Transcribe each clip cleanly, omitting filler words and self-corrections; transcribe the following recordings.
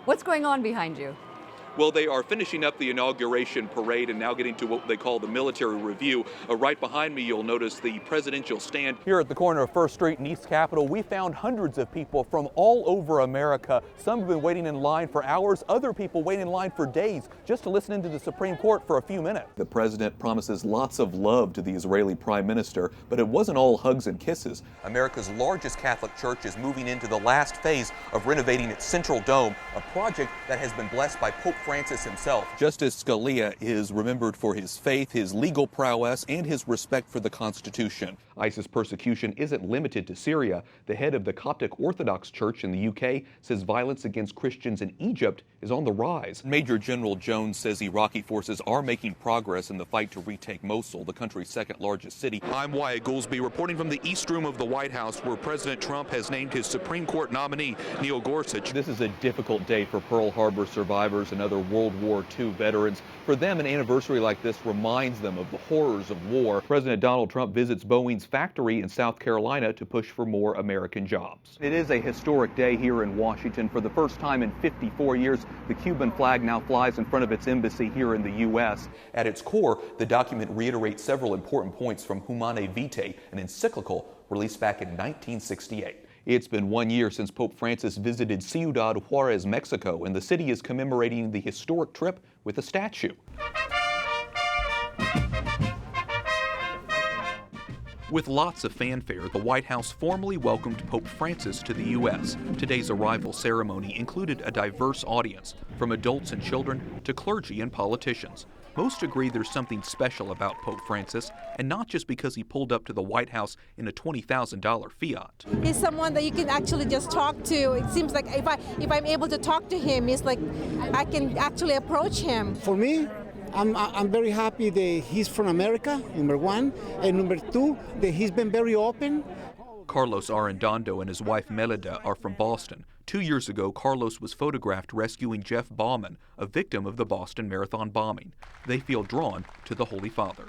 What's going on behind you? Well, they are finishing up the inauguration parade and now getting to what they call the military review. Right behind me, you'll notice the presidential stand. Here at the corner of First Street in East Capitol, we found hundreds of people from all over America. Some have been waiting in line for hours, other people waiting in line for days just to listen into the Supreme Court for a few minutes. The president promises lots of love to the Israeli prime minister, but it wasn't all hugs and kisses. America's largest Catholic church is moving into the last phase of renovating its central dome, a project that has been blessed by Pope Francis himself. Justice Scalia is remembered for his faith, his legal prowess, and his respect for the Constitution. ISIS persecution isn't limited to Syria. The head of the Coptic Orthodox Church in the UK says violence against Christians in Egypt is on the rise. Major General Jones says Iraqi forces are making progress in the fight to retake Mosul, the country's second largest city. I'm Wyatt Goolsby reporting from the East Room of the White House, where President Trump has named his Supreme Court nominee, Neil Gorsuch. This is a difficult day for Pearl Harbor survivors and other World War II veterans. For them, an anniversary like this reminds them of the horrors of war. President Donald Trump visits Boeing's factory in South Carolina to push for more American jobs. It is a historic day here in Washington. For the first time in 54 years, the Cuban flag now flies in front of its embassy here in the U.S. At its core, the document reiterates several important points from Humanae Vitae, an encyclical released back in 1968. It's been 1 year since Pope Francis visited Ciudad Juarez, Mexico, and the city is commemorating the historic trip with a statue. With lots of fanfare, the White House formally welcomed Pope Francis to the U.S. Today's arrival ceremony included a diverse audience, from adults and children to clergy and politicians. Most agree there's something special about Pope Francis, and not just because he pulled up to the White House in a $20,000 Fiat. He's someone that you can actually just talk to. It seems like if I'm able to talk to him, it's like I can actually approach him. For me, I'm very happy that he's from America, number one, and number two, that he's been very open. Carlos Arredondo and his wife Melida are from Boston. 2 years ago, Carlos was photographed rescuing Jeff Bauman, a victim of the Boston Marathon bombing. They feel drawn to the Holy Father.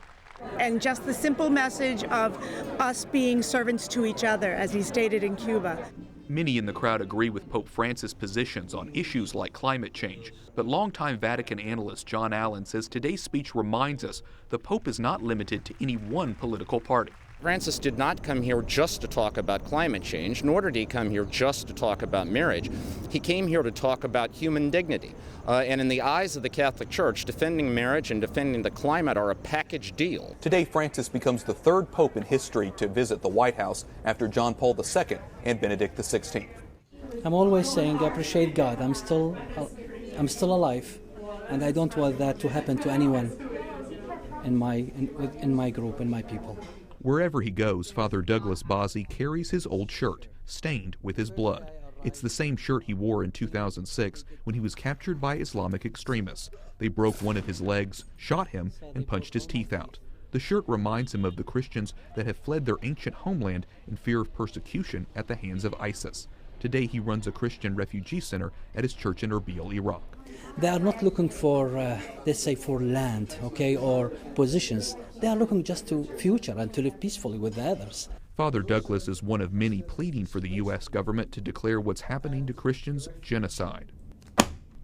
And just the simple message of us being servants to each other, as he stated in Cuba. Many in the crowd agree with Pope Francis' positions on issues like climate change, but longtime Vatican analyst John Allen says today's speech reminds us the Pope is not limited to any one political party. Francis did not come here just to talk about climate change, nor did he come here just to talk about marriage. He came here to talk about human dignity. And in the eyes of the Catholic Church, defending marriage and defending the climate are a package deal. Today, Francis becomes the third pope in history to visit the White House after John Paul II and Benedict XVI. I'm always saying I appreciate God. I'm still alive, and I don't want that to happen to anyone in my group, in my people. Wherever he goes, Father Douglas Bozzi carries his old shirt, stained with his blood. It's the same shirt he wore in 2006 when he was captured by Islamic extremists. They broke one of his legs, shot him, and punched his teeth out. The shirt reminds him of the Christians that have fled their ancient homeland in fear of persecution at the hands of ISIS. Today he runs a Christian refugee center at his church in Erbil, Iraq. They are not looking for, let's say, for land, okay, or positions. They are looking just to future and to live peacefully with the others. Father Douglas is one of many pleading for the U.S. government to declare what's happening to Christians genocide.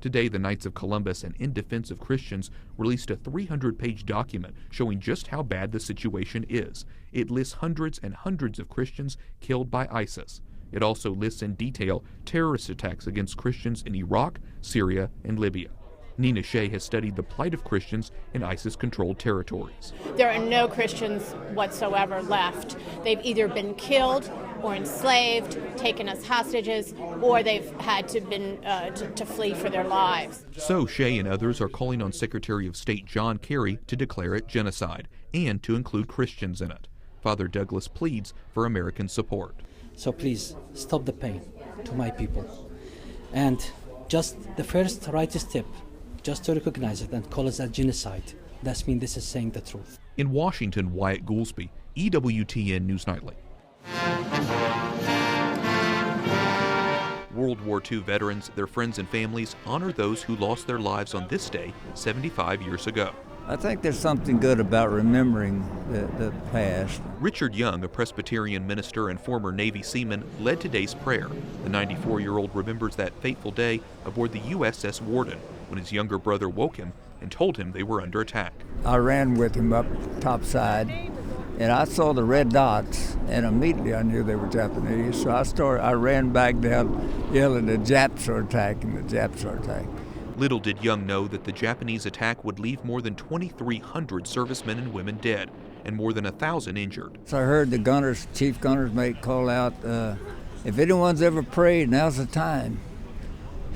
Today, the Knights of Columbus and In Defense of Christians released a 300-page document showing just how bad the situation is. It lists hundreds and hundreds of Christians killed by ISIS. It also lists in detail terrorist attacks against Christians in Iraq, Syria, and Libya. Nina Shea has studied the plight of Christians in ISIS-controlled territories. There are no Christians whatsoever left. They've either been killed or enslaved, taken as hostages, or they've had to flee for their lives. So Shea and others are calling on Secretary of State John Kerry to declare it genocide and to include Christians in it. Father Douglas pleads for American support. So please, stop the pain to my people. And just the first right step, just to recognize it and call it a genocide. That means this is saying the truth. In Washington, Wyatt Goolsby, EWTN News Nightly. World War II veterans, their friends and families honor those who lost their lives on this day 75 years ago. I think there's something good about remembering the past. Richard Young, a Presbyterian minister and former Navy seaman, led today's prayer. The 94-year-old remembers that fateful day aboard the USS Warden when his younger brother woke him and told him they were under attack. I ran with him up topside, and I saw the red dots, and immediately I knew they were Japanese. So I ran back down yelling, "The Japs are attacking, the Japs are attacking." Little did Young know that the Japanese attack would leave more than 2,300 servicemen and women dead and more than 1,000 injured. So I heard the gunners, chief gunner's mate, call out, "If anyone's ever prayed, now's the time."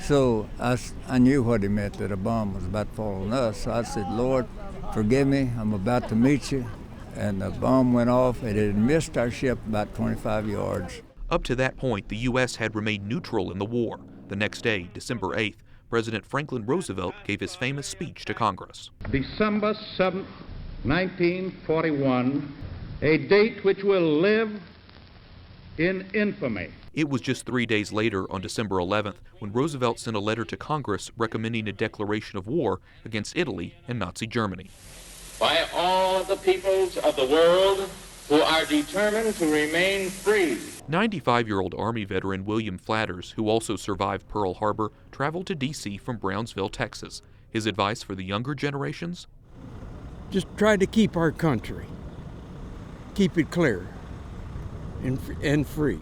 So I knew what he meant, that a bomb was about to fall on us. So I said, "Lord, forgive me, I'm about to meet you." And the bomb went off. It had missed our ship about 25 yards. Up to that point, the U.S. had remained neutral in the war. The next day, December 8th, President Franklin Roosevelt gave his famous speech to Congress. December 7th, 1941, a date which will live in infamy. It was just 3 days later, on December 11th, when Roosevelt sent a letter to Congress recommending a declaration of war against Italy and Nazi Germany. By all the peoples of the world who are determined to remain free. 95-year-old Army veteran William Flatters, who also survived Pearl Harbor, traveled to D.C. from Brownsville, Texas. His advice for the younger generations? Just try to keep our country. Keep it clear and free.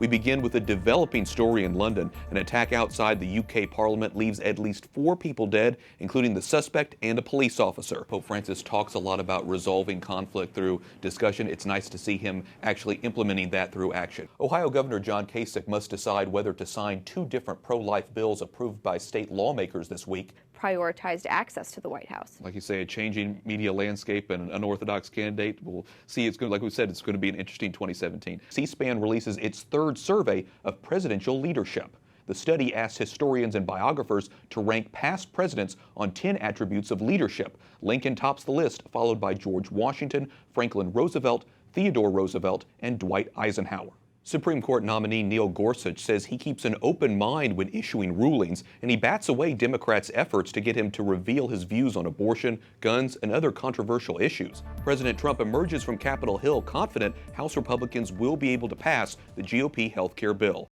We begin with a developing story in London. An attack outside the UK Parliament leaves at least 4 people dead, including the suspect and a police officer. Pope Francis talks a lot about resolving conflict through discussion. It's nice to see him actually implementing that through action. Ohio Governor John Kasich must decide whether to sign 2 different pro-life bills approved by state lawmakers this week. Prioritized access to the White House. Like you say, a changing media landscape and an unorthodox candidate. We'll see. It's going, like we said, it's going to be an interesting 2017. C-SPAN releases its 3rd survey of presidential leadership. The study asked historians and biographers to rank past presidents on 10 attributes of leadership. Lincoln tops the list, followed by George Washington, Franklin Roosevelt, Theodore Roosevelt, and Dwight Eisenhower. Supreme Court nominee Neil Gorsuch says he keeps an open mind when issuing rulings, and he bats away Democrats' efforts to get him to reveal his views on abortion, guns, and other controversial issues. President Trump emerges from Capitol Hill confident House Republicans will be able to pass the GOP health care bill.